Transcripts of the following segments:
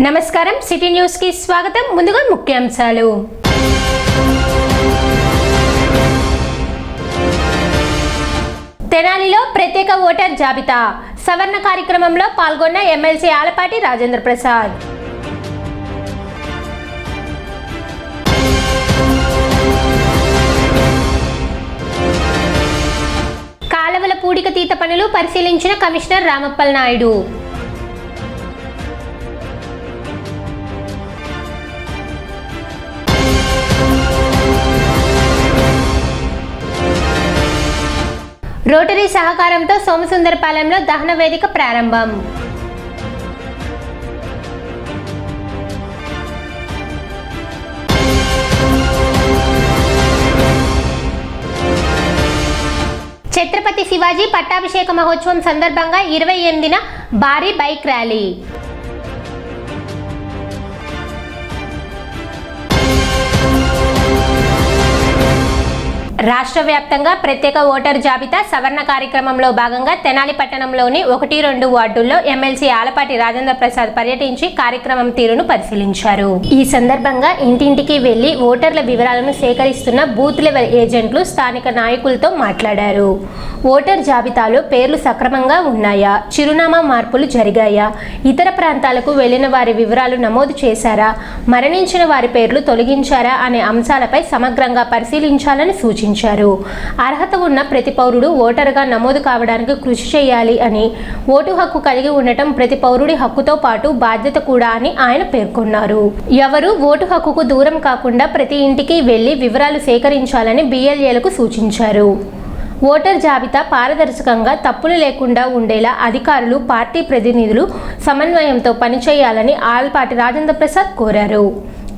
నమస్కారం city news కి స్వాగతం. ముందుగా ముఖ్యాంశాలు. తెనాలిలో ప్రత్యేక ఓటర్ జాబితా సవరణ కార్యక్రమంలో పాల్గొన్న ఎమ్మెల్సీ ఆలపాటి రాజేంద్ర ప్రసాద్. కాలువల పూడిక తీత పనులు పరిశీలించిన కమిషనర్ రామప్పల్ నాయుడు. రోటరీ సహకారంతో సోమసుందరపాలెంలో దహన వేదిక ప్రారంభం. ఛత్రపతి శివాజీ పట్టాభిషేక మహోత్సవం సందర్భంగా 28న భారీ బైక్ ర్యాలీ. రాష్ట్ర వ్యాప్తంగా ప్రత్యేక ఓటర్ జాబితా సవరణ కార్యక్రమంలో భాగంగా తెనాలి పట్టణంలోని 1-2 వార్డుల్లో ఎమ్మెల్సీ ఆలపాటి రాజేంద్ర ప్రసాద్ పర్యటించి కార్యక్రమం తీరును పరిశీలించారు. ఈ సందర్భంగా ఇంటింటికి వెళ్లి ఓటర్ల వివరాలను సేకరిస్తున్న బూత్ లెవెల్ ఏజెంట్లు స్థానిక నాయకులతో మాట్లాడారు. ఓటర్ జాబితాలో పేర్లు సక్రమంగా ఉన్నాయా, చిరునామా మార్పులు జరిగాయా, ఇతర ప్రాంతాలకు వెళ్లిన వారి వివరాలు నమోదు చేశారా, మరణించిన వారి పేర్లు తొలగించారా అనే అంశాలపై సమగ్రంగా పరిశీలించాలని సూచించారు. అర్హత ఉన్న ప్రతి పౌరుడు ఓటరుగా నమోదు కావడానికి కృషి చేయాలి అని, ఓటు హక్కు కలిగి ఉండటం ప్రతి పౌరుడి హక్కుతో పాటు బాధ్యత కూడా అని ఆయన పేర్కొన్నారు. ఎవరు ఓటు హక్కుకు దూరం కాకుండా ప్రతి ఇంటికి వెళ్లి వివరాలు సేకరించాలని BLAలకు సూచించారు. ఓటర్ జాబితా పారదర్శకంగా తప్పులు లేకుండా ఉండేలా అధికారులు, పార్టీ ప్రతినిధులు సమన్వయంతో పనిచేయాలని ఆలపాటి రాజేంద్ర ప్రసాద్ కోరారు.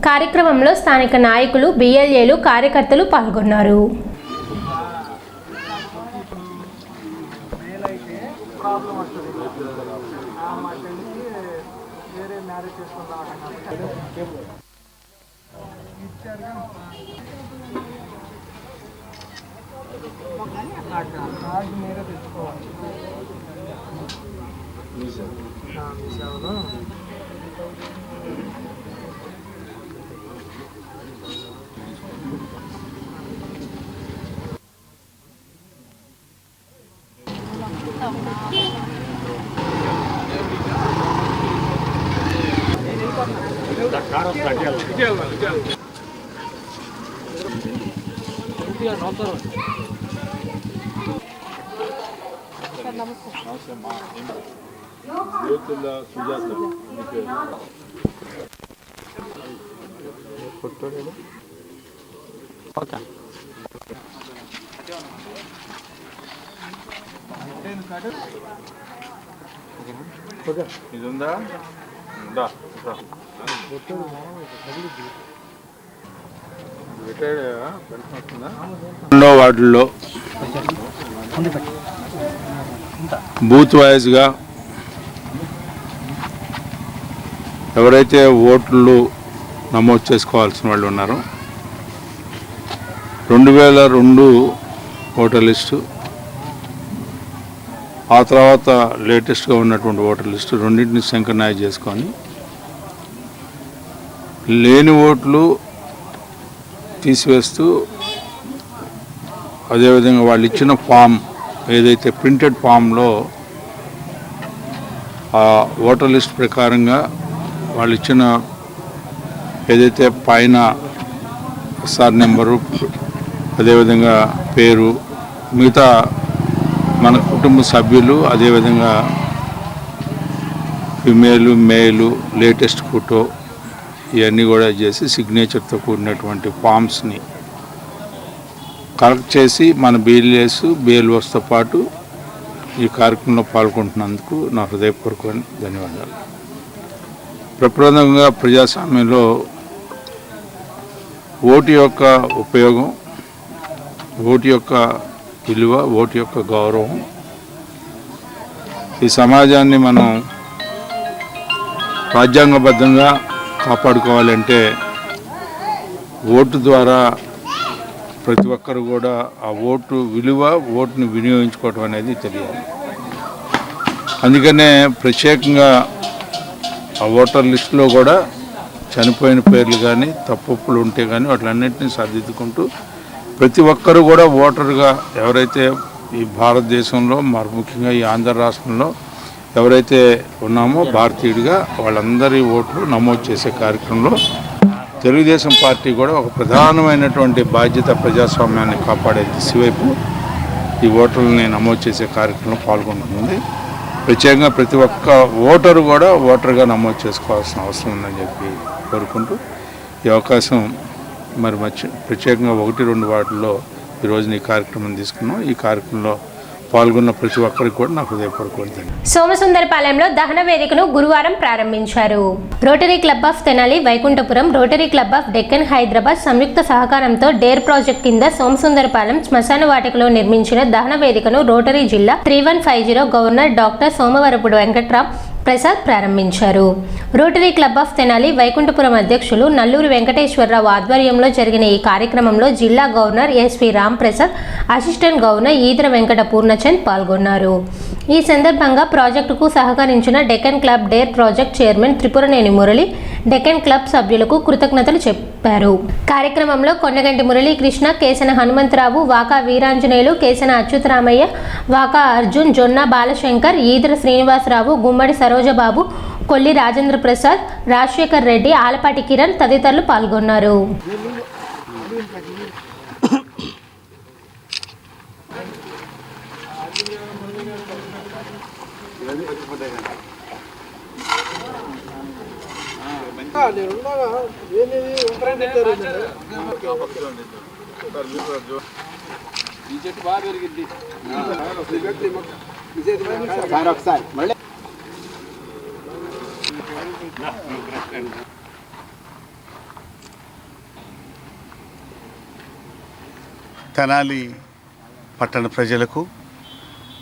కార్యక్రమంలో స్థానిక నాయకులు, BLAలు, కార్యకర్తలు పాల్గొన్నారు. ఇది ఉందా? రెండో వార్డుల్లో బూత్ వైజ్గా ఎవరైతే ఓట్లు నమోదు చేసుకోవాల్సిన వాళ్ళు ఉన్నారో 2002 ఓటర్ లిస్టు, ఆ తర్వాత లేటెస్ట్గా ఉన్నటువంటి ఓటర్ లిస్టు రెండింటిని సింక్రనైజ్ చేసుకొని లేని ఓట్లు తీసివేస్తూ, అదేవిధంగా వాళ్ళు ఇచ్చిన ఫామ్ ఏదైతే ప్రింటెడ్ ఫామ్లో ఆ ఓటర్ లిస్ట్ ప్రకారంగా వాళ్ళు ఇచ్చిన ఏదైతే పైన SR నెంబరు, అదేవిధంగా పేరు, మిగతా మన కుటుంబ సభ్యులు, అదేవిధంగా ఫిమేలు, మేలు, లేటెస్ట్ ఫోటో ఇవన్నీ కూడా చేసి సిగ్నేచర్తో కూడినటువంటి ఫామ్స్ని కలెక్ట్ చేసి మన BLAస్తో పాటు ఈ కార్యక్రమంలో పాల్గొంటున్నందుకు నా హృదయపూర్వకమైన ధన్యవాదాలు. ప్రప్రథమంగా ప్రజాస్వామ్యంలో ఓటు యొక్క ఉపయోగం, ఓటు యొక్క విలువ, ఓటు యొక్క గౌరవం, ఈ సమాజాన్ని మనం రాజ్యాంగబద్ధంగా కాపాడుకోవాలంటే ఓటు ద్వారా ప్రతి ఒక్కరు కూడా ఆ ఓటు విలువ, ఓటుని వినియోగించుకోవడం అనేది తెలియాలి. అందుకనే ప్రత్యేకంగా ఆ ఓటర్ లిస్టులో కూడా చనిపోయిన పేర్లు కానీ తప్పులు ఉంటే కానీ వాటిలన్నింటినీ సరిదిద్దుకుంటూ ప్రతి ఒక్కరు కూడా ఓటరుగా ఎవరైతే ఈ భారతదేశంలో మరి ముఖ్యంగా ఈ ఆంధ్ర రాష్ట్రంలో ఎవరైతే ఉన్నామో భారతీయుడిగా వాళ్ళందరి ఓట్లు నమోదు చేసే కార్యక్రమంలో తెలుగుదేశం పార్టీ కూడా ఒక ప్రధానమైనటువంటి బాధ్యత ప్రజాస్వామ్యాన్ని కాపాడే దిశవైపు ఈ ఓటర్లని నమోదు చేసే కార్యక్రమంలో పాల్గొంటుంది. ప్రత్యేకంగా ప్రతి ఒక్క ఓటరు కూడా ఓటరుగా నమోదు చేసుకోవాల్సిన అవసరం ఉందని చెప్పి కోరుకుంటూ ఈ అవకాశం మరి ప్రత్యేకంగా 1-2 వార్డుల్లో ఈరోజు ఈ కార్యక్రమం తీసుకున్నాం. ఈ కార్యక్రమంలో పాల్గొన్న ప్రతి ఒక్కరికి కూడా నాకు హృదయపూర్వక సోమసుందరపాలెంలో దహన వేదికను గురువారం ప్రారంభించారు. Rotary club of Tenali, Vaikunthapuram, Rotary club of Deccan, Hyderabad సంయుక్త సహకారంతో డేర్ ప్రాజెక్ట్ కింద సోమసుందరపాలెం శ్మశాన వాటికలో నిర్మించిన దహన వేదికను రోటరీ జిల్లా 3150 గవర్నర్ డాక్టర్ సోమవరపుడు వెంకట్రాం ప్రసాద్ ప్రారంభించారు. Rotary club of Tenali, Vaikunthapuram అధ్యక్షులు నల్లూరి వెంకటేశ్వరరావు ఆధ్వర్యంలో జరిగిన ఈ కార్యక్రమంలో జిల్లా governor SV Ram Prasad, assistant governor Edara Venkata Purnachand పాల్గొన్నారు. ఈ సందర్భంగా ప్రాజెక్టుకు సహకరించిన Deccan club dare project chairman Tripuraneni Murali, Deccan club సభ్యులకు కృతజ్ఞతలు చెప్పారు. కార్యక్రమంలో కొండగంటి మురళీకృష్ణ, కేసన హనుమంతరావు, వాకా వీరాంజనేయులు, కేసన అచ్యుతరామయ్య, వాకా అర్జున్, జొన్న బాలశంకర్, ఈదర శ్రీనివాసరావు, గుమ్మడి సరోజబాబు, కొల్లి రాజేంద్ర ప్రసాద్, రాజశేఖర్ రెడ్డి, ఆలపాటి కిరణ్ తదితరులు పాల్గొన్నారు. తెనాలి పట్టణ ప్రజలకు,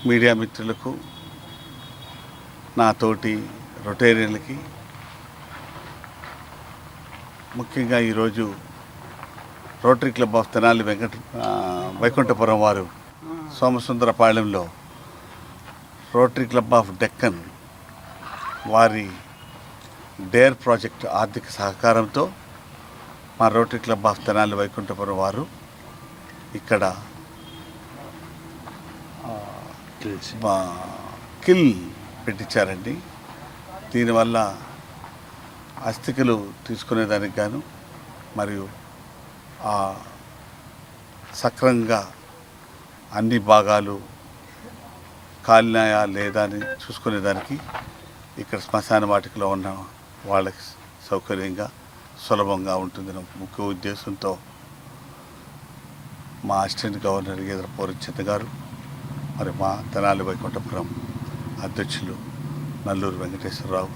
మీడియా మిత్రులకు, నా తోటి రొటేరియన్లకి ముఖ్యంగా ఈరోజు rotary club of Tenali Vaikunthapuram వారు సోమసుందరపాలెంలో రోటరీ క్లబ్ ఆఫ్ డెక్కన్ వారి డేర్ ప్రాజెక్ట్ ఆర్థిక సహకారంతో మా rotary club of Tenali Vaikunthapuram వారు ఇక్కడ కిల్ పెట్టించారండి. దీనివల్ల అస్థికలు తీసుకునేదానికి గాను మరియు సక్రంగా అన్ని భాగాలు కాలినాయా లేదా అని చూసుకునేదానికి ఇక్కడ శ్మశాన వాటికలో ఉన్న వాళ్ళకి సౌకర్యంగా సులభంగా ఉంటుందని ముఖ్య ఉద్దేశంతో మా అసిస్టెంట్ గవర్నర్ ఈదర పూర్ణచంద్ గారు, మరి మా తెనాలి వైకుంఠపురం అధ్యక్షులు నల్లూరు వెంకటేశ్వరరావు,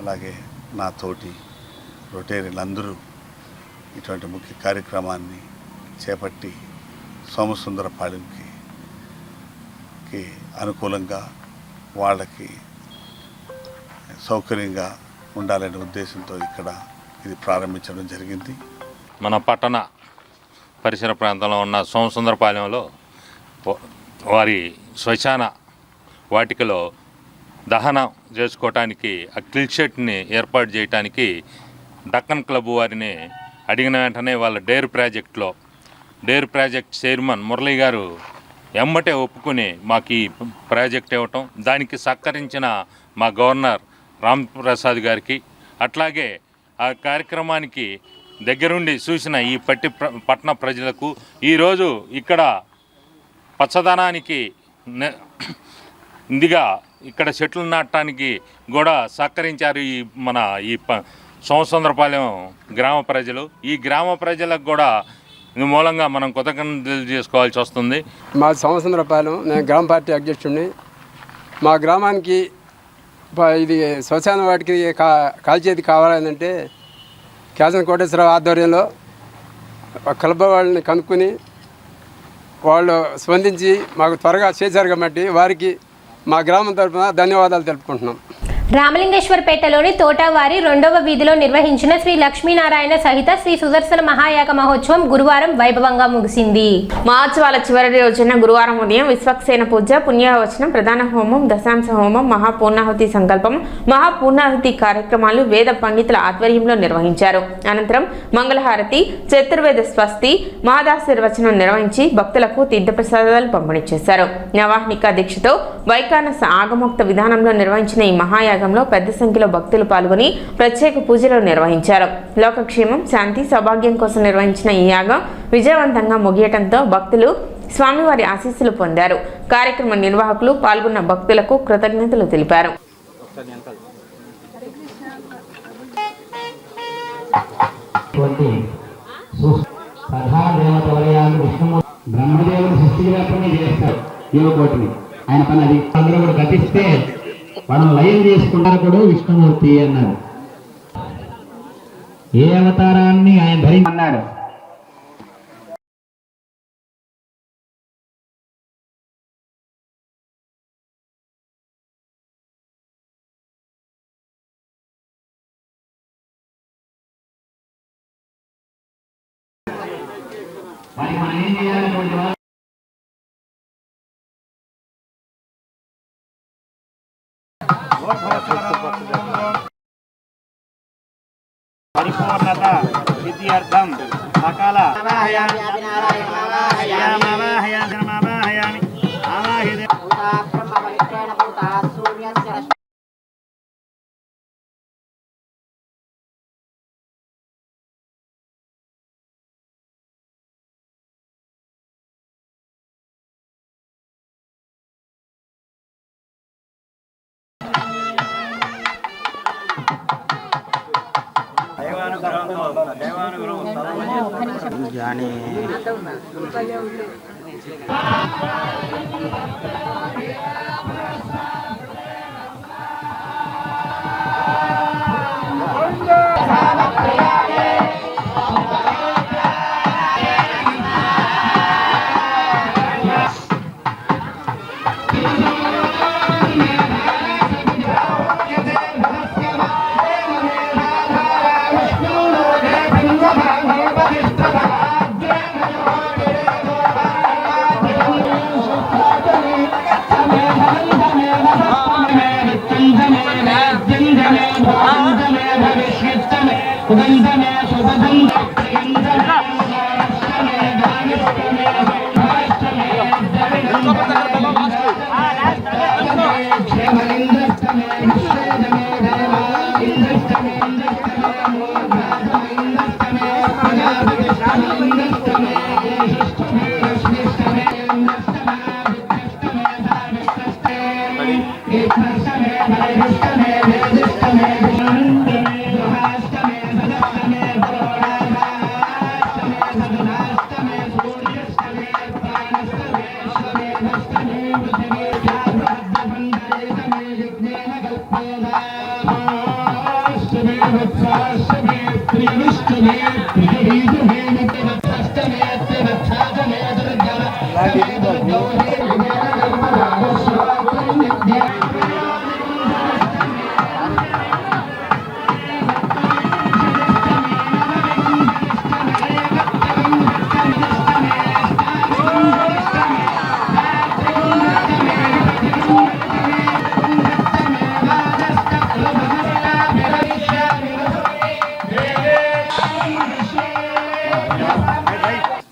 అలాగే నా తోటి రొటేరియన్లందరూ ఇటువంటి ముఖ్య కార్యక్రమాన్ని చేపట్టి సోమసుందరపాలెంకి అనుకూలంగా వాళ్ళకి సౌకర్యంగా ఉండాలనే ఉద్దేశంతో ఇక్కడ ఇది ప్రారంభించడం జరిగింది. మన పట్టణ పరిసర ప్రాంతంలో ఉన్న సోమసుందరపాలెంలో వారి శ్మశాన వాటికలో దహనం చేసుకోవటానికి ఆ కిల్ షెడ్ని ఏర్పాటు చేయడానికి డక్కన్ క్లబ్ వారిని అడిగిన వెంటనే వాళ్ళ డేర్ ప్రాజెక్ట్ చైర్మన్ మురళి గారు ఎమ్మటే ఒప్పుకుని మాకు ఈ ప్రాజెక్ట్ ఇవ్వటం, దానికి సహకరించిన మా గవర్నర్ రామ్ ప్రసాద్ గారికి, అట్లాగే ఆ కార్యక్రమానికి దగ్గరుండి చూసిన ఈ పట్టణ ప్రజలకు, ఈరోజు ఇక్కడ పచ్చదనానికి ఇందిగా ఇక్కడ చెట్లు నాటడానికి కూడా సహకరించారు ఈ సోమసుందరపాలెం గ్రామ ప్రజలు. ఈ గ్రామ ప్రజలకు కూడా ఇది మూలంగా మనం కృతజ్ఞతలు చేసుకోవాల్సి వస్తుంది. మా సోమసుందరపాలెం, నేను గ్రామ పార్టీ అధ్యక్షుడిని. మా గ్రామానికి ఇది శ్మశాన వాటికి కాల్చేది కావాలంటే కేసన కోటేశ్వరరావు ఆధ్వర్యంలో క్లబ్ వాళ్ళని కనుక్కొని వాళ్ళు స్పందించి మాకు త్వరగా చేశారు కాబట్టి వారికి మా గ్రామం తరఫున ధన్యవాదాలు తెలుపుకుంటున్నాం. రామలింగేశ్వర్పేటలోని తోటవారి 2వ వీధిలో నిర్వహించిన శ్రీ లక్ష్మీనారాయణ సహిత శ్రీ సుదర్శన మహాయాగ మహోత్సవం గురువారం వైభవంగా ముగిసింది. మహోత్సవాల చివరి రోజున గురువారం ఉదయం విశ్వక్సేన పూజ, పుణ్యవచనం, ప్రధాన హోమం, దశాంశ హోమం, మహాపూర్ణాహుతి సంకల్పం, మహాపూర్ణాహుతి కార్యక్రమాలు వేద పండితుల ఆధ్వర్యంలో నిర్వహించారు. అనంతరం మంగళహారతి, చతుర్వేద స్వస్తి, మహాదాశీర్వచనం నిర్వహించి భక్తులకు తీర్థప్రసాదాలు పంపిణీ చేశారు. నవాహ్నిక దీక్షతో వైఖానస ఆగమోక్త విధానంలో నిర్వహించిన ఈ మహాయాగంలో పెద్ద సంఖ్యలో భక్తులు పాల్గొని ప్రత్యేక పూజలు నిర్వహించారు. లోకక్షేమం, శాంతి, సౌభాగ్యం కోసం నిర్వహించిన ఈ యాగం విజయవంతంగా ముగియటంతో భక్తులు స్వామివారి ఆశీస్సులు పొందారు. కార్యక్రమ నిర్వాహకులు పాల్గొన్న భక్తులకు కృతజ్ఞతలు తెలిపారు. బ్రహ్మదేవుడు సృష్టి వ్యాప్తంగా చేస్తారు జీవకోటిని. ఆయన పని అది అందరూ కూడా గతిస్తే మనం లయం చేసుకుంటారు కూడా విష్ణుమూర్తి అన్నారు. ఏ అవతారాన్ని ఆయన ధరించన్నాడు. మరి మనం ఏం చేయాలనుకుంటే పరిపూర్ణత విద్యార్థం సకాల జానీ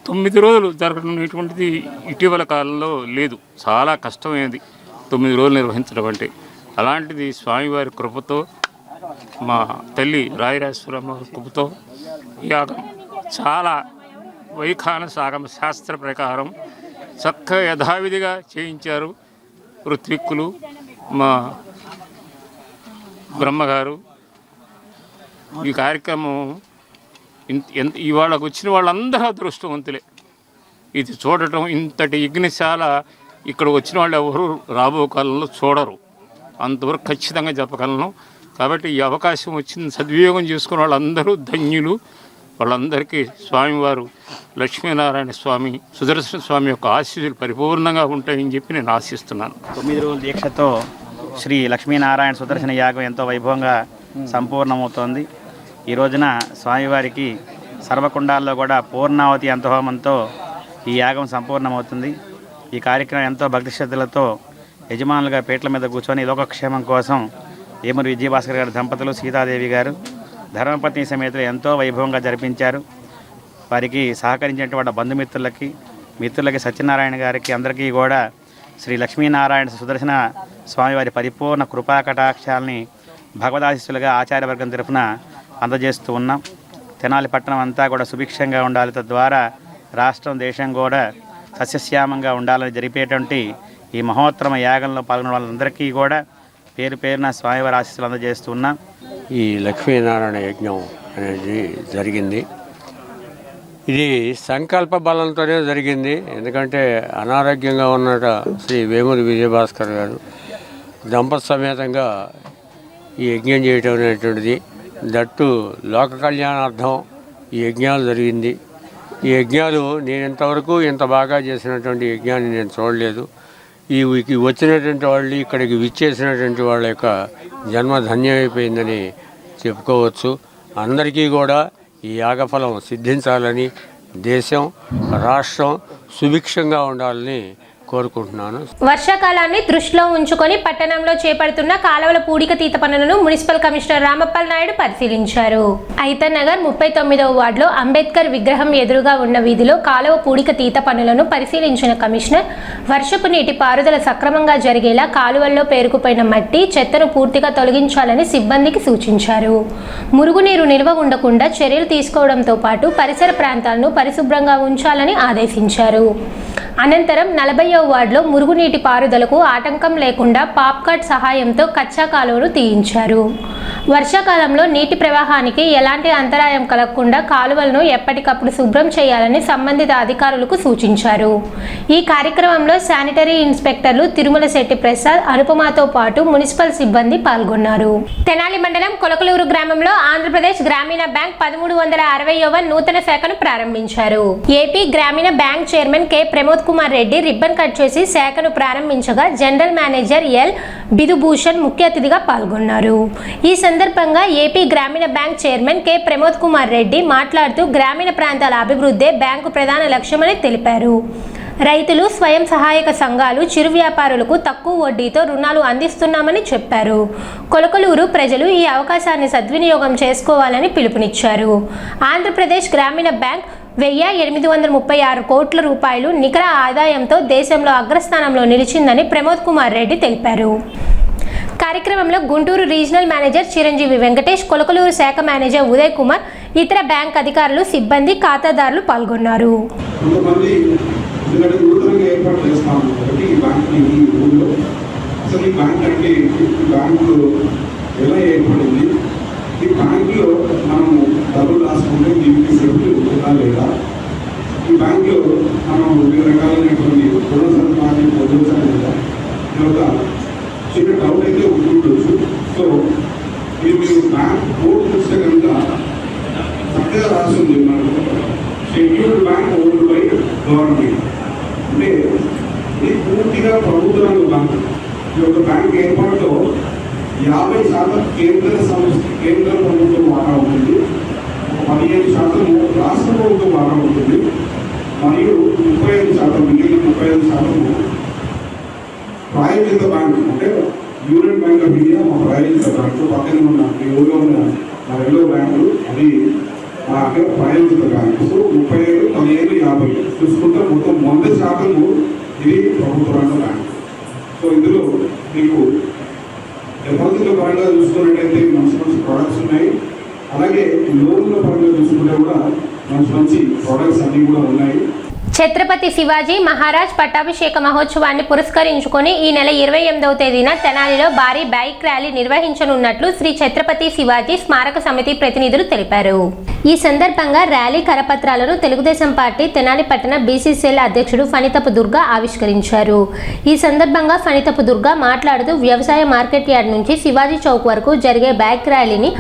తొమ్మిది రోజులు జరగనటువంటిది ఇటీవల కాలంలో లేదు. చాలా కష్టమైనది 9 రోజులు నిర్వహించడం అంటే. అలాంటిది స్వామివారి కృపతో, మా తల్లి రాయరాజేశ్వరమ్మ కృపతో యాగం చాలా వైఖానస ఆగమ శాస్త్ర ప్రకారం చక్కగా యథావిధిగా చేయించారు. ఋత్విక్కులు, మా బ్రహ్మగారు. ఈ కార్యక్రమం ఇవాళ వచ్చిన వాళ్ళందరూ అదృష్టవంతులే. ఇది చూడటం, ఇంతటి యజ్ఞశాల ఇక్కడ వచ్చిన వాళ్ళు ఎవరు రాబో కాలంలో చూడరు, అంతవరకు ఖచ్చితంగా చెప్పగలను. కాబట్టి ఈ అవకాశం వచ్చింది సద్వినియోగం చేసుకున్న వాళ్ళందరూ ధన్యులు. వాళ్ళందరికీ స్వామివారు లక్ష్మీనారాయణ స్వామి, సుదర్శన స్వామి యొక్క ఆశీస్సులు పరిపూర్ణంగా ఉంటాయని చెప్పి నేను ఆశిస్తున్నాను. 9 రోజుల దీక్షతో శ్రీ లక్ష్మీనారాయణ సుదర్శన యాగం ఎంతో వైభవంగా సంపూర్ణమవుతోంది. ఈ రోజున స్వామివారికి సర్వకుండాల్లో కూడా పూర్ణావతి అంతహోమంతో ఈ యాగం సంపూర్ణమవుతుంది. ఈ కార్యక్రమం ఎంతో భక్తి శ్రద్ధలతో యజమానులుగా పీటల మీద కూర్చొని లోకక్షేమం కోసం ఏమూరి విజయభాస్కర్ గారి దంపతులు, సీతాదేవి గారు ధర్మపత్ని సమేతులు ఎంతో వైభవంగా జరిపించారు. వారికి సహకరించినటువంటి మిత్రులకి సత్యనారాయణ గారికి అందరికీ కూడా శ్రీ లక్ష్మీనారాయణ సుదర్శన స్వామివారి పరిపూర్ణ కృపా కటాక్షాలని భగవదాశిస్సులుగా ఆచార్యవర్గం తరఫున అందజేస్తూ ఉన్నాం. తెనాలి పట్టణం అంతా కూడా సుభిక్షంగా ఉండాలి, తద్వారా రాష్ట్రం దేశం కూడా సస్యశ్యామంగా ఉండాలని జరిపేటువంటి ఈ మహోత్తమ యాగంలో పాల్గొన్న వాళ్ళందరికీ కూడా పేరు పేరున స్వామివారి ఆశీస్సులు అందజేస్తున్నాం. ఈ లక్ష్మీనారాయణ యజ్ఞం అనేది జరిగింది. ఇది సంకల్ప బలంతోనే జరిగింది. ఎందుకంటే అనారోగ్యంగా ఉన్న శ్రీ వేమూరి విజయభాస్కర్ గారు దంపతి సమేతంగా ఈ యజ్ఞం చేయటం అనేటువంటిది, దట్టు లోక కళ్యాణార్థం ఈ యజ్ఞాలు జరిగింది. ఈ యజ్ఞాలు నేను ఇంతవరకు ఇంత బాగా చేసినటువంటి యజ్ఞాన్ని నేను చూడలేదు. ఈ వచ్చినటువంటి వాళ్ళు, ఇక్కడికి విచ్చేసినటువంటి వాళ్ళ యొక్క జన్మ ధన్యమైపోయిందని చెప్పుకోవచ్చు. అందరికీ కూడా ఈ యాగఫలం సిద్ధించాలని, దేశం రాష్ట్రం సుభిక్షంగా ఉండాలని కోరుకుంటున్నాను. వర్షాకాలాన్ని దృష్టిలో ఉంచుకొని పట్టణంలో చేపడుతున్న కాలువల పూడికతీత పనులను మున్సిపల్ కమిషనర్ రామప్పల్ నాయుడు పరిశీలించారు. ఐతర్ నగర్ 39వ వార్డులో అంబేద్కర్ విగ్రహం ఎదురుగా ఉన్న వీధిలో కాలువ పూడికతీత పనులను పరిశీలించిన కమిషనర్ వర్షపు నీటి పారుదల సక్రమంగా జరిగేలా కాలువల్లో పేరుకుపోయిన మట్టి, చెత్తను పూర్తిగా తొలగించాలని సిబ్బందికి సూచించారు. మురుగునీరు నిల్వ ఉండకుండా చర్యలు తీసుకోవడంతో పాటు పరిసర ప్రాంతాలను పరిశుభ్రంగా ఉంచాలని ఆదేశించారు. అనంతరం 40వ వార్డులో మురుగునీటి పారుదలకు ఆటంకం లేకుండా పాప్కాట్ సహాయంతో కచ్చా కాలువను తీయించారు. వర్షాకాలంలో నీటి ప్రవాహానికి ఎలాంటి అంతరాయం కలగకుండా కాలువలను ఎప్పటికప్పుడు శుభ్రం చేయాలని సంబంధిత అధికారులకు సూచించారు. ఈ కార్యక్రమంలో శానిటరీ ఇన్స్పెక్టర్లు తిరుమల శెట్టి ప్రసాద్, అనుపమతో పాటు మున్సిపల్ సిబ్బంది పాల్గొన్నారు. తెనాలి మండలం కొలకలూరు గ్రామంలో ఆంధ్రప్రదేశ్ గ్రామీణ బ్యాంక్ 1360వ నూతన శాఖను ప్రారంభించారు. ఏపీ గ్రామీణ bank chairman K Pramod Kumar Reddy ribbon cut చేసి శాఖను ప్రారంభించగా జనరల్ మేనేజర్ ఎల్ బిధుభూషణ్ ముఖ్య అతిథిగా పాల్గొన్నారు. ఈ సందర్భంగా ఏపీ గ్రామీణ bank chairman K Pramod Kumar Reddy మాట్లాడుతూ గ్రామీణ ప్రాంతాల అభివృద్ధే బ్యాంకు ప్రధాన లక్ష్యమని తెలిపారు. రైతులు, స్వయం సహాయక సంఘాలు, చిరు వ్యాపారులకు తక్కువ వడ్డీతో రుణాలు అందిస్తున్నామని చెప్పారు. కొలకలూరు ప్రజలు ఈ అవకాశాన్ని సద్వినియోగం చేసుకోవాలని పిలుపునిచ్చారు. ఆంధ్రప్రదేశ్ గ్రామీణ బ్యాంక్ 1836 కోట్ల రూపాయలు నికర ఆదాయంతో దేశంలో అగ్రస్థానంలో నిలిచిందని ప్రమోద్ కుమార్ రెడ్డి తెలిపారు. కార్యక్రమంలో గుంటూరు రీజనల్ మేనేజర్ చిరంజీవి వెంకటేష్, కొలకలూరు శాఖ మేనేజర్ ఉదయ్ కుమార్, ఇతర బ్యాంక్ అధికారులు, సిబ్బంది, ఖాతాదారులు పాల్గొన్నారు. ఈ బ్యాంకులో మనము డబ్బులు రాసుకుంటే దీనికి సేఫ్టీ ఉంటుందా లేదా, ఈ బ్యాంకులో మనం వివిధ రకాలైనటువంటి రుణ సదుపాయాన్ని పొందవచ్చా లేదా, ఇది ఒక చిన్న డౌట్ అయితే ఉంటుండొచ్చు. సో ఇది మీరు బ్యాంక్ బోర్డు చూస్తే కనుక చక్కగా రాస్తుంది, మనకు scheduled bank owned by government. అంటే ఇది పూర్తిగా ప్రభుత్వ రంగ బ్యాంక్. ఈ యొక్క బ్యాంక్ ఏర్పాటులో 50% కేంద్ర ప్రభుత్వం వాటా ఉంటుంది, 15% రాష్ట్ర ప్రభుత్వం వాటా ఉంటుంది, మరియు 35% మిగిలిన 35% ప్రైవేట్ బ్యాంక్. అంటే యూనియన్ బ్యాంక్ ఆఫ్ ఇండియా మా ప్రైవేట్ బ్యాంకు, పక్కన ఉన్న ఊళ్ళో ఉన్న మా రెండో బ్యాంకు, అది మా అక్కడ ప్రైవేట్ బ్యాంకు. సో 35, 15, 50 చూసుకుంటే మొత్తం 100% ఇది ప్రభుత్వ రంగ బ్యాంకు. సో ఇందులో మీకు డిపాజిట్ల పరంగా చూసుకున్నట్టయితే మంచి మంచి ప్రోడక్ట్స్ ఉన్నాయి. అలాగే లోన్ల పరంగా చూసుకుంటే కూడా మంచి మంచి ప్రోడక్ట్స్ అన్నీ కూడా ఉన్నాయి. ఛత్రపతి శివాజీ మహారాజ్ పట్టాభిషేక మహోత్సవాన్ని పురస్కరించుకొని ఈ నెల 28వ తేదీన తెనాలిలో భారీ బైక్ ర్యాలీ నిర్వహించనున్నట్లు శ్రీ ఛత్రపతి శివాజీ స్మారక సమితి ప్రతినిధులు తెలిపారు. ఈ సందర్భంగా ర్యాలీ కరపత్రాలను తెలుగుదేశం పార్టీ తెనాలి పట్టణ బీసీసీఎల్ అధ్యక్షుడు ఫణితపు దుర్గా ఆవిష్కరించారు. ఈ సందర్భంగా ఫణితపు దుర్గా మాట్లాడుతూ వ్యవసాయ మార్కెట్ యార్డ్ నుంచి శివాజీ చౌక్ వరకు జరిగే బైక్ ర్యాలీని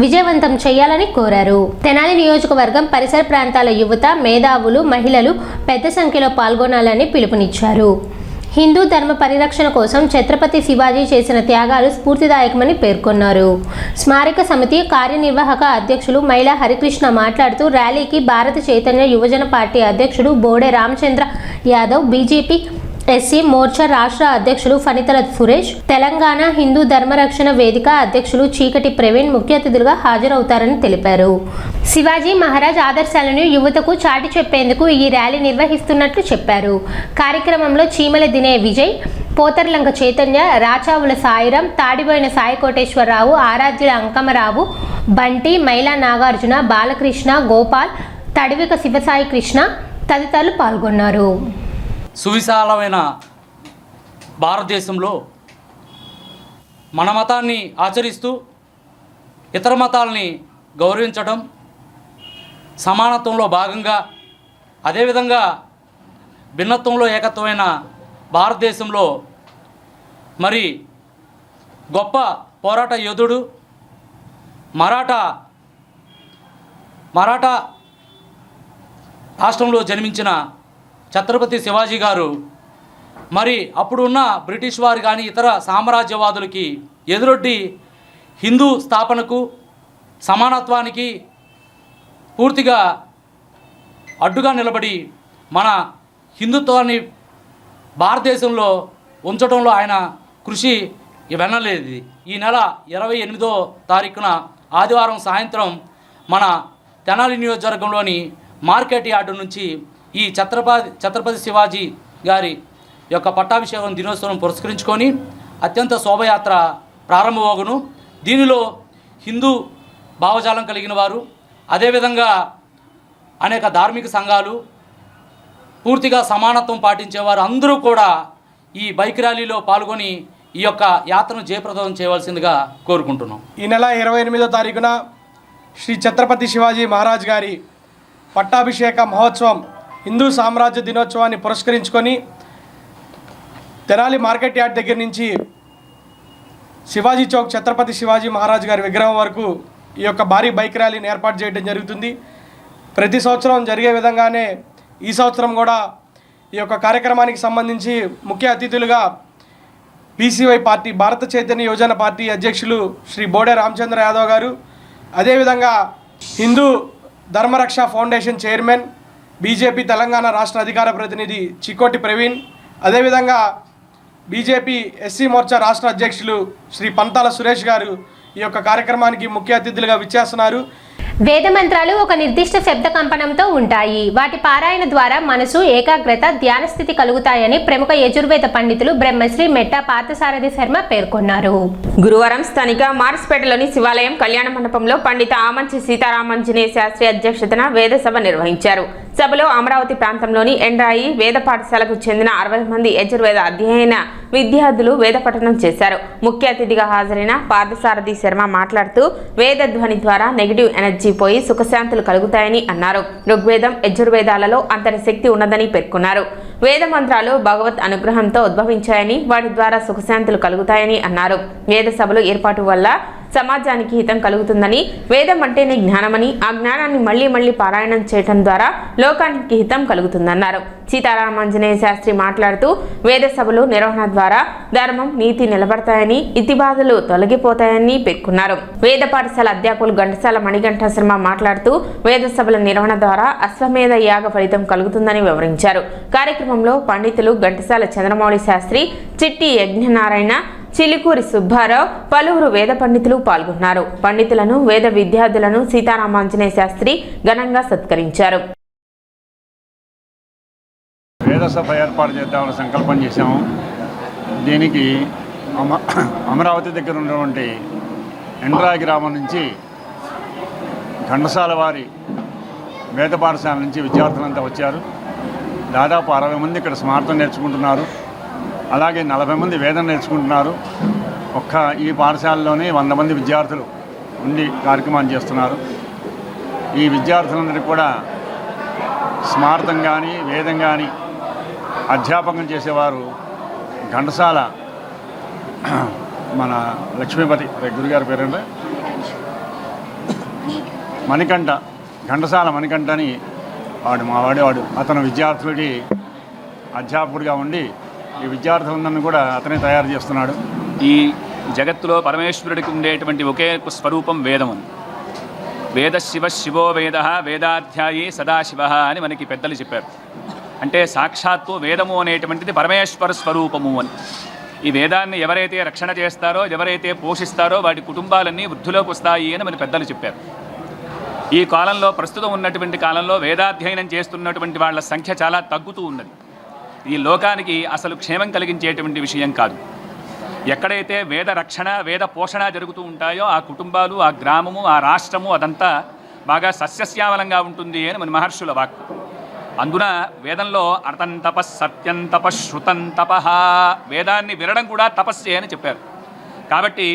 విజయవంతం చేయాలని కోరారు. తెనాలి నియోజకవర్గం పరిసర ప్రాంతాల యువత, మేధావులు, మహిళలు పెద్ద సంఖ్యలో పాల్గొనాలని పిలుపునిచ్చారు. హిందూ ధర్మ పరిరక్షణ కోసం ఛత్రపతి శివాజీ చేసిన త్యాగాలు స్ఫూర్తిదాయకమని పేర్కొన్నారు. స్మారక సమితి కార్యనిర్వాహక అధ్యక్షులు మైలా హరికృష్ణ మాట్లాడుతూ ర్యాలీకి భారత చైతన్య యువజన పార్టీ అధ్యక్షుడు బోడే రామచంద్ర యాదవ్, బీజేపీ ఎస్సీ మోర్చా రాష్ట్ర అధ్యక్షులు ఫణితల సురేష్, తెలంగాణ హిందూ ధర్మరక్షణ వేదిక అధ్యక్షులు చీకటి ప్రవీణ్ ముఖ్య అతిథులుగా హాజరవుతారని తెలిపారు. శివాజీ మహారాజ్ ఆదర్శాలను యువతకు చాటి చెప్పేందుకు ఈ ర్యాలీ నిర్వహిస్తున్నట్లు చెప్పారు. కార్యక్రమంలో చీమల దినే విజయ్, పోతర్లంక చైతన్య, రాచావుల సాయిరాం, తాడిబోయిన సాయి కోటేశ్వరరావు, ఆరాధ్యుల అంకమరావు, బంటి, మైలా నాగార్జున, బాలకృష్ణ, గోపాల్, తడివిక శివసాయి కృష్ణ తదితరులు పాల్గొన్నారు. సువిశాలమైన భారతదేశంలో మన మతాన్ని ఆచరిస్తూ ఇతర మతాలని గౌరవించడం, సమానత్వంలో భాగంగా, అదేవిధంగా భిన్నత్వంలో ఏకత్వమైన భారతదేశంలో మరి గొప్ప పోరాట యోధుడు మరాఠా రాష్ట్రంలో జన్మించిన ఛత్రపతి శివాజీ గారు మరి అప్పుడున్న బ్రిటిష్ వారు కానీ ఇతర సామ్రాజ్యవాదులకి ఎదురొడ్డి హిందూ స్థాపనకు, సమానత్వానికి పూర్తిగా అడ్డుగా నిలబడి మన హిందుత్వాన్ని భారతదేశంలో ఉంచడంలో ఆయన కృషి వెన్నలేదు. ఈ నెల 28వ తారీఖున ఆదివారం సాయంత్రం మన తెనాలి నియోజకవర్గంలోని మార్కెట్ యార్డు నుంచి ఈ ఛత్రపతి శివాజీ గారి యొక్క పట్టాభిషేకం దినోత్సవం పురస్కరించుకొని అత్యంత శోభయాత్ర ప్రారంభమవును. దీనిలో హిందూ భావజాలం కలిగిన వారు, అదేవిధంగా అనేక ధార్మిక సంఘాలు, పూర్తిగా సమానత్వం పాటించేవారు అందరూ కూడా ఈ బైక్ ర్యాలీలో పాల్గొని ఈ యొక్క యాత్రను జయప్రదం చేయవలసిందిగా కోరుకుంటున్నాం. ఈ నెల 28వ తారీఖున శ్రీ ఛత్రపతి శివాజీ మహారాజ్ గారి పట్టాభిషేక మహోత్సవం హిందూ సామ్రాజ్య దినోత్సవాన్ని పురస్కరించుకొని తెనాలి మార్కెట్ యార్డ్ దగ్గర నుంచి శివాజీ చౌక్ ఛత్రపతి శివాజీ మహారాజ్ గారి విగ్రహం వరకు ఈ యొక్క భారీ బైక్ ర్యాలీని ఏర్పాటు చేయడం జరుగుతుంది. ప్రతి సంవత్సరం జరిగే విధంగానే ఈ సంవత్సరం కూడా ఈ యొక్క కార్యక్రమానికి సంబంధించి ముఖ్య అతిథులుగా బీసీవై పార్టీ భారత చైతన్య యువజన పార్టీ అధ్యక్షులు శ్రీ బోడే రామచంద్ర యాదవ్ గారు, అదేవిధంగా Hindu Dharmaraksha foundation chairman, BJP Telangana రాష్ట్ర అధికార ప్రతినిధి చికోటి ప్రవీణ్, అదేవిధంగా బీజేపీ ఎస్సీ మోర్చా రాష్ట్ర అధ్యక్షులు శ్రీ పంతాల సురేష్ గారు ఈ యొక్క కార్యక్రమానికి ముఖ్య అతిథులుగా విచ్చేస్తున్నారు. వేద మంత్రాలు ఒక నిర్దిష్ట శబ్ద కంపనంతో ఉంటాయి. వాటి పారాయణ ద్వారా మనసు, ఏకాగ్రత, ధ్యాన స్థితి కలుగుతాయని ప్రముఖ యజుర్వేద పండితులు బ్రహ్మశ్రీ మెట్టా పార్థసారథి శర్మ పేర్కొన్నారు. గురువారం స్థానిక మార్స్పేటలోని శివాలయం కళ్యాణ మండపంలో పండిత ఆమంచి సీతారామాంజనేయ శాస్త్రి అధ్యక్షతన వేద సభ నిర్వహించారు. సభలో అమరావతి ప్రాంతంలోని ఎండ్రాయి వేద పాఠశాలకు చెందిన 60 మంది యజుర్వేద అధ్యయన విద్యార్థులు వేద పఠనం చేశారు. ముఖ్య అతిథిగా హాజరైన పార్థసారథి శర్మ మాట్లాడుతూ వేద ధ్వని ద్వారా నెగిటివ్ ఎనర్జీ పోయి సుఖశాంతులు కలుగుతాయని అన్నారు. ఋగ్వేదం, యజుర్వేదాలలో అంతటి శక్తి ఉన్నదని పేర్కొన్నారు. వేద మంత్రాలు భగవత్ అనుగ్రహంతో ఉద్భవించాయని వాటి ద్వారా సుఖశాంతులు కలుగుతాయని అన్నారు. వేద సభలు ఏర్పాటు వల్ల సమాజానికి హితం కలుగుతుందని, వేదం అంటేనే జ్ఞానమని, ఆ జ్ఞానాన్ని మళ్లీ మళ్లీ పారాయణం చేయడం ద్వారా లోకానికి హితం కలుగుతుందన్నారు. సీతారామాంజనేయ శాస్త్రి మాట్లాడుతూ వేద సభలు నిర్వహణ ద్వారా ధర్మం, నీతి నిలబడతాయని, ఇతిబాధలు తొలగిపోతాయని పేర్కొన్నారు. వేద పాఠశాల అధ్యాపకులు ఘంటసాల మణికంఠ శర్మ మాట్లాడుతూ వేద సభల నిర్వహణ ద్వారా అశ్వమేధ యాగ ఫలితం కలుగుతుందని వివరించారు. కార్యక్రమంలో పండితులు ఘంటసాల చంద్రమౌళి శాస్త్రి, చిట్టి యజ్ఞనారాయణ, చిలుకూరి సుబ్బారావు, పలువురు వేద పండితులు పాల్గొన్నారు. పండితులను, వేద విద్యార్థులను సీతారామాంజనేయ శాస్త్రి ఘనంగా సత్కరించారు. వేద సభ ఏర్పాటు చేద్దామని సంకల్పం చేశాము. దీనికి అమరావతి దగ్గర ఉన్నటువంటి ఎండ్రాయి గ్రామం నుంచి ఘంటసాల వారి వేద పాఠశాల నుంచి విద్యార్థులంతా వచ్చారు. దాదాపు 60 మంది ఇక్కడ స్మార్థం నేర్చుకుంటున్నారు. అలాగే 40 మంది వేదం నేర్చుకుంటున్నారు. ఒక్క ఈ పాఠశాలలోనే 100 మంది విద్యార్థులు ఉండి కార్యక్రమాన్ని చేస్తున్నారు. ఈ విద్యార్థులందరికీ కూడా స్మార్థం కానీ, వేదం కానీ అధ్యాపకం చేసేవారు ఘంటసాల మన లక్ష్మీపతి గురుగారి పేరంటే మణికంఠ, ఘంటసాల మణికంఠ అని వాడు అతను విద్యార్థులకి అధ్యాపకుడిగా ఉండి ఈ విద్యార్థులందరినీ కూడా అతనే తయారు చేస్తున్నాడు. ఈ జగత్తులో పరమేశ్వరుడికి ఉండేటువంటి ఒకే స్వరూపం వేదం. వేద శివ శివో వేద వేదాధ్యాయి సదాశివ అని మనకి పెద్దలు చెప్పారు. అంటే సాక్షాత్తు వేదము అనేటువంటిది పరమేశ్వర స్వరూపము అని. ఈ వేదాన్ని ఎవరైతే రక్షణ చేస్తారో, ఎవరైతే పోషిస్తారో వాటి కుటుంబాలన్నీ వృద్ధిలోకి వస్తాయి అని మన పెద్దలు చెప్పారు. ఈ కాలంలో, ప్రస్తుతం ఉన్నటువంటి కాలంలో వేదాధ్యయనం చేస్తున్నటువంటి వాళ్ళ సంఖ్య చాలా తగ్గుతూ ఉన్నది. ఈ లోకానికి అసలు క్షేమం కలిగించేటువంటి విషయం కాదు. ఎక్కడైతే వేద రక్షణ, వేద పోషణ జరుగుతూ ఉంటాయో ఆ కుటుంబాలు, ఆ గ్రామము, ఆ రాష్ట్రము అదంతా బాగా సస్యశ్యామలంగా ఉంటుంది అని మన మహర్షుల వాక్కు. అందున వేదంలో అర్థం తపస్, సత్యం తపస్, శృతం తపః, వేదాన్ని వినడం కూడా తపస్సే అని చెప్పారు. కాబట్టి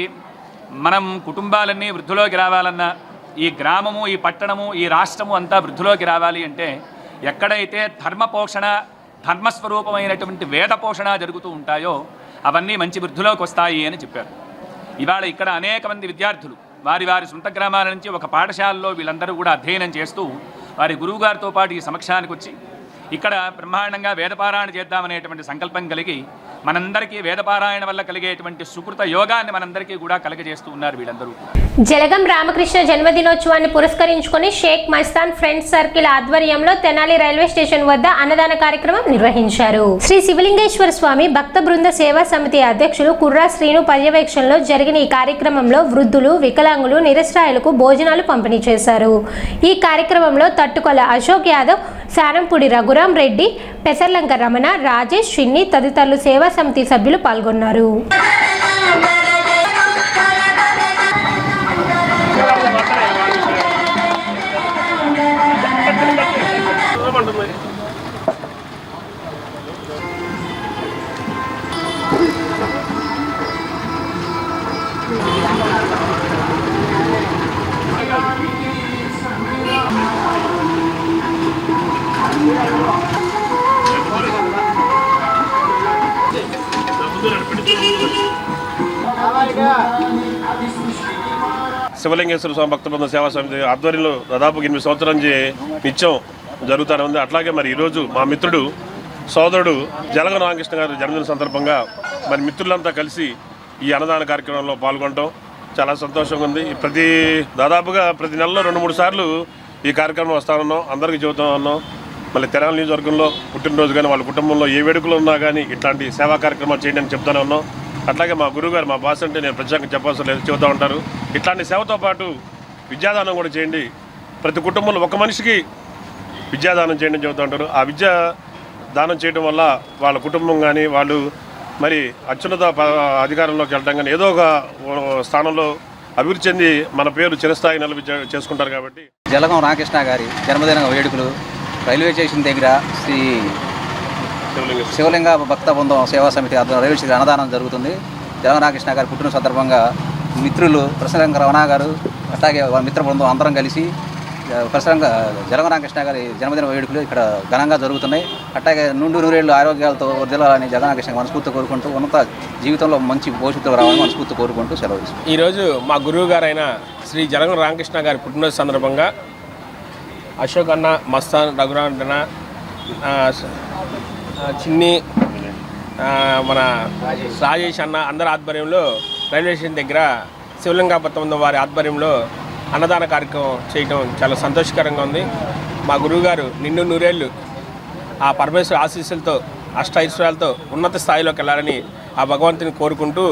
మనం కుటుంబాలన్నీ వృద్ధిలోకి రావాలన్నా, ఈ గ్రామము, ఈ పట్టణము, ఈ రాష్ట్రము అంతా వృద్ధిలోకి రావాలి అంటే ఎక్కడైతే ధర్మపోషణ, ధర్మస్వరూపమైనటువంటి వేద పోషణ జరుగుతూ ఉంటాయో అవన్నీ మంచి వృద్ధిలోకి వస్తాయి అని చెప్పారు. ఇవాళ ఇక్కడ అనేక మంది విద్యార్థులు వారి వారి సొంత గ్రామాల నుంచి ఒక పాఠశాలలో వీళ్ళందరూ కూడా అధ్యయనం చేస్తూ వారి గురువుగారితో పాటు ఈ సమక్షానికి వచ్చి ఇక్కడ బ్రహ్మాండంగా వేదపారాయణ చేద్దామనేటువంటి సంకల్పం కలిగి మనందరికీ వేదపారాయణ వల్ల కలిగేటువంటి సుకృత యోగాన్ని మనందరికీ కూడా కలగజేస్తూ ఉన్నారు వీళ్ళందరూ. జలగం రామకృష్ణ జన్మదినోత్సవాన్ని పురస్కరించుకొని షేక్ మస్తాన్ ఫ్రెండ్స్ సర్కిల్ ఆధ్వర్యంలో తెనాలి రైల్వే స్టేషన్ వద్ద అన్నదాన కార్యక్రమం నిర్వహించారు. శ్రీ శివలింగేశ్వర స్వామి భక్త బృంద సేవా సమితి అధ్యక్షులు కుర్రా శ్రీను పర్యవేక్షణలో జరిగిన ఈ కార్యక్రమంలో వృద్ధులు, వికలాంగులు, నిరసరాయులకు భోజనాలు పంపిణీ చేశారు. ఈ కార్యక్రమంలో తట్టుకొల అశోక్ యాదవ్, శానంపూడి రఘురాం రెడ్డి, పెసర్లంక రమణ, రాజేష్, చిన్ని తదితరులు సేవా సమితి సభ్యులు పాల్గొన్నారు. శివలింగేశ్వర స్వామి భక్త బృంద సేవా సమితి ఆధ్వర్యంలో దాదాపు 8 సంవత్సరాల నుంచి నిత్యం జరుగుతూనే ఉంది. అట్లాగే మరి ఈరోజు మా మిత్రుడు సోదరుడు జలగం రామకృష్ణ గారి జన్మదిన సందర్భంగా మరి మిత్రులంతా కలిసి ఈ అన్నదాన కార్యక్రమంలో పాల్గొనడం చాలా సంతోషంగా ఉంది. దాదాపుగా ప్రతి నెలలో 2-3 సార్లు ఈ కార్యక్రమం వస్తూ ఉన్నాం, అందరికీ చెబుతూ ఉన్నాం. మళ్ళీ తెనాలి నియోజకవర్గంలో పుట్టినరోజు కానీ వాళ్ళ కుటుంబంలో ఏ వేడుకలు ఉన్నా కానీ ఇట్లాంటి సేవా కార్యక్రమాలు చేయండి అని చెప్తూనే ఉన్నాం. అట్లాగే మా గురువుగారు, మా బాస్ అంటే నేను ప్రత్యేకంగా చెప్పాల్సిన లేదు, చెబుతూ ఉంటారు. ఇట్లాంటి సేవతో పాటు విద్యాదానం కూడా చేయండి, ప్రతి కుటుంబంలో ఒక మనిషికి విద్యాదానం చేయండి అని చెబుతూ ఉంటారు. ఆ విద్యా దానం చేయడం వల్ల వాళ్ళ కుటుంబం కానీ వాళ్ళు మరి అత్యున్నత అధికారంలోకి వెళ్ళడం కానీ ఏదో ఒక స్థానంలో అభివృద్ధి చెంది మన పేరు చిరస్థాయి నిలబి చేసుకుంటారు. కాబట్టి జలగం రామకృష్ణ గారి జన్మదిన వేడుకలు రైల్వే స్టేషన్ దగ్గర శ్రీ శివలింగ భక్త బృందం సేవా సమితి రైల్వే స్టేషన్ అన్నదానం జరుగుతుంది. జలగం రామకృష్ణ గారి పుట్టిన సందర్భంగా మిత్రులు ప్రసరంగ రమణ గారు అట్లాగే వాళ్ళ మిత్ర బృందం అందరం కలిసి జలగం రామకృష్ణ గారి జన్మదిన వేడుకలు ఇక్కడ ఘనంగా జరుగుతున్నాయి. అట్లాగే నూరేళ్లు ఆరోగ్యాలతో వర్ధిల్లాలని జలగం రామకృష్ణ మనస్ఫూర్తి కోరుకుంటూ ఉన్నత జీవితంలో మంచి భవిష్యత్తు రావాలని మనస్ఫూర్తి కోరుకుంటూ సెలవు తీసుకుంటాం. ఈరోజు మా గురువు గారైన శ్రీ జలగం రామకృష్ణ గారి పుట్టినరోజు సందర్భంగా అశోక్ అన్న, మస్తాన్, రఘురాం అన్న, చిన్ని, మన రాజేష్ అన్న అందరి ఆధ్వర్యంలో రైల్వే స్టేషన్ దగ్గర శివలింగ భక్త బృందం వారి ఆధ్వర్యంలో అన్నదాన కార్యక్రమం చేయడం చాలా సంతోషకరంగా ఉంది. మా గురువుగారు నిండు నూరేళ్ళు ఆ పరమేశ్వర ఆశీస్సులతో, అష్టైశ్వర్యాలతో ఉన్నత స్థాయిలోకి వెళ్ళాలని ఆ భగవంతుని కోరుకుంటూ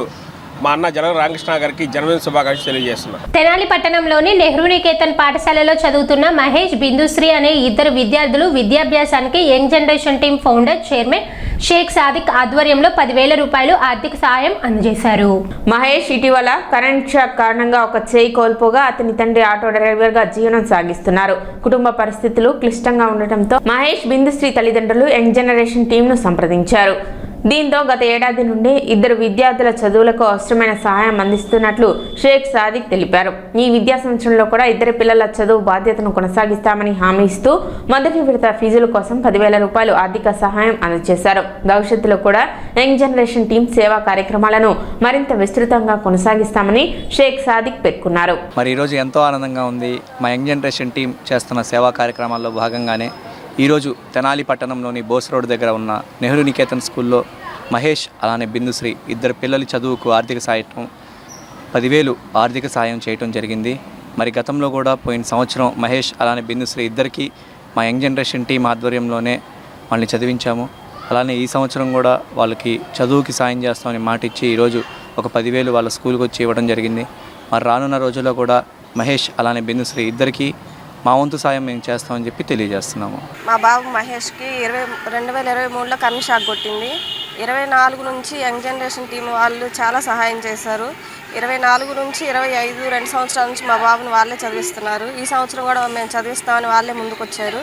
మా అన్న జలగం రామకృష్ణ గారికి జన్మదిన శుభాకాంక్షలు తెలియజేస్తున్నాను. తెనాలి పట్టణంలోని నెహ్రూ నికేతన్ పాఠశాలలో చదువుతున్న మహేష్, బిందుశ్రీ అనే ఇద్దరు విద్యార్థులు విద్యాభ్యాసానికి young generation team founder, chairman Sheikh Sadiq ఆధ్వర్యంలో 10,000 రూపాయలు ఆర్థిక సాయం అందజేశారు. మహేష్ ఇటీవల కరెంట్ షాక్ కారణంగా ఒక చేయి కోల్పోగా అతని తండ్రి ఆటో డ్రైవర్ గా జీవనం సాగిస్తున్నారు. కుటుంబ పరిస్థితులు క్లిష్టంగా ఉండటంతో మహేష్, బిందుశ్రీ తల్లిదండ్రులు యంగ్ జనరేషన్ టీం ను సంప్రదించారు. దీంతో గత ఏడాది నుండి ఇద్దరు విద్యార్థుల చదువులకు అవసరమైన సహాయం అందిస్తున్నట్లు షేక్ సాదిక్ తెలిపారు. ఈ విద్యా సంవత్సరంలో కూడా ఇద్దరు పిల్లల చదువు బాధ్యతను కొనసాగిస్తామని హామీ ఇస్తూ మొదటి విడత ఫీజుల కోసం 10,000 రూపాయలు ఆర్థిక సహాయం అందజేశారు. భవిష్యత్తులో కూడా యంగ్ జనరేషన్ టీం సేవా కార్యక్రమాలను మరింత విస్తృతంగా కొనసాగిస్తామని షేక్ సాదిక్ పేర్కొన్నారు. మరి ఈరోజు ఎంతో ఆనందంగా ఉంది. మా యంగ్ జనరేషన్ టీం చేస్తున్న సేవా కార్యక్రమాల్లో భాగంగానే ఈరోజు తెనాలి పట్టణంలోని బోస్ రోడ్ దగ్గర ఉన్న నెహ్రూ నికేతన్ స్కూల్లో మహేష్ అలానే బిందుశ్రీ ఇద్దరు పిల్లల చదువుకు ఆర్థిక సాయం 10,000 ఆర్థిక సాయం చేయటం జరిగింది. మరి గతంలో కూడా పోయిన సంవత్సరం మహేష్ అలానే బిందుశ్రీ ఇద్దరికి మా యంగ్ జనరేషన్ టీం ఆధ్వర్యంలోనే వాళ్ళని చదివించాము. అలానే ఈ సంవత్సరం కూడా వాళ్ళకి చదువుకి సాయం చేస్తామని మాట ఇచ్చి ఈరోజు ఒక 10,000 వాళ్ళ స్కూల్కి వచ్చి ఇవ్వడం జరిగింది. మరి రానున్న రోజుల్లో కూడా మహేష్ అలానే బిందుశ్రీ ఇద్దరికి మా వంతు సాయం మేము చేస్తామని చెప్పి తెలియజేస్తున్నాము. మా బాబు మహేష్కి 2023లో కన్ను షాక్ కొట్టింది. 24 నుంచి యంగ్ జనరేషన్ టీం వాళ్ళు చాలా సహాయం చేశారు. 24 నుంచి 25 2 సంవత్సరాల నుంచి మా బాబుని వాళ్ళే చదివిస్తున్నారు. ఈ సంవత్సరం కూడా మేము చదివిస్తామని వాళ్ళే ముందుకొచ్చారు.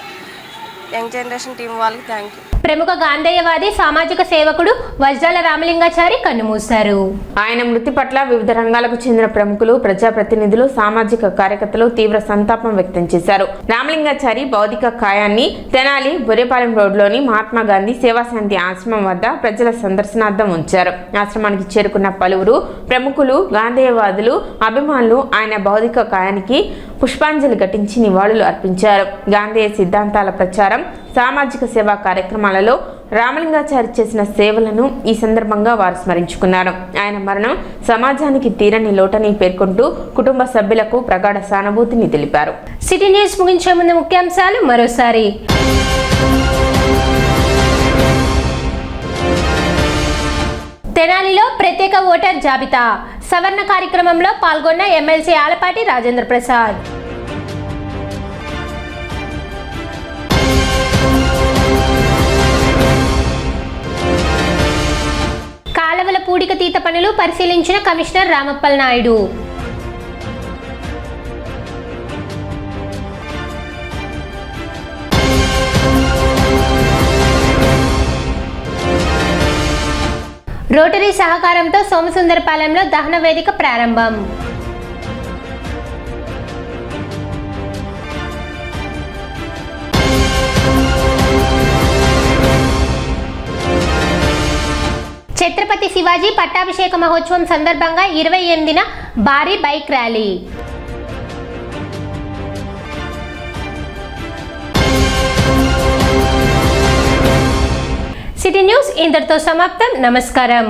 యంగ్ జనరేషన్ టీం వాళ్ళకి థ్యాంక్ యూ. ప్రముఖ గాంధేయవాది సామాజిక సేవకుడు వజ్రాల రామలింగాచారి కన్నుమూశారు. ఆయన మృతి పట్ల వివిధ రంగాలకు చెందిన ప్రముఖులు, ప్రజాప్రతినిధులు, సామాజిక కార్యకర్తలు తీవ్ర సంతాపం వ్యక్తం చేశారు. రామలింగాచారి భౌతిక కాయాన్ని తెనాలి బొరేపాలెం రోడ్లోని మహాత్మా గాంధీ సేవాశాంతి ఆశ్రమం వద్ద ప్రజల సందర్శనార్థం ఉంచారు. ఆశ్రమానికి చేరుకున్న పలువురు ప్రముఖులు, గాంధేయవాదులు, అభిమానులు ఆయన భౌతిక కాయానికి పుష్పాంజలి ఘటించి నివాళులు అర్పించారు. గాంధేయ సిద్ధాంతాల ప్రచారం, సామాజిక సేవా కార్యక్రమాలలో రామలింగాచారి చేసిన సేవలను ఈ సందర్భంగా వారు స్మరించుకున్నారు. ఆయన మరణం సమాజానికి తీరని లోటని పేర్కొంటూ కుటుంబ సభ్యులకు ప్రగాఢ సానుభూతిని తెలిపారు. సిటీ న్యూస్ ముగించే ముందు ముఖ్యాంశాలు మరోసారి. తెనాలిలో ప్రత్యేక ఓటర్ జాబితా సవరణ కార్యక్రమంలో పాల్గొన్న ఎమ్మెల్సీ ఆలపాటి రాజేంద్ర ప్రసాద్. కాలవల పూడిక తీత పనులు పరిశీలించిన కమిషనర్ రామప్పల్ నాయుడు. రోటరీ సహకారంతో సోమసుందరపాలెంలో దహన వేదిక ప్రారంభం. ఛత్రపతి శివాజీ పట్టాభిషేక మహోత్సవం సందర్భంగా 28న భారీ బైక్ ర్యాలీ. సిటీ న్యూస్ ఇంతటితో సమాప్తం. నమస్కారం.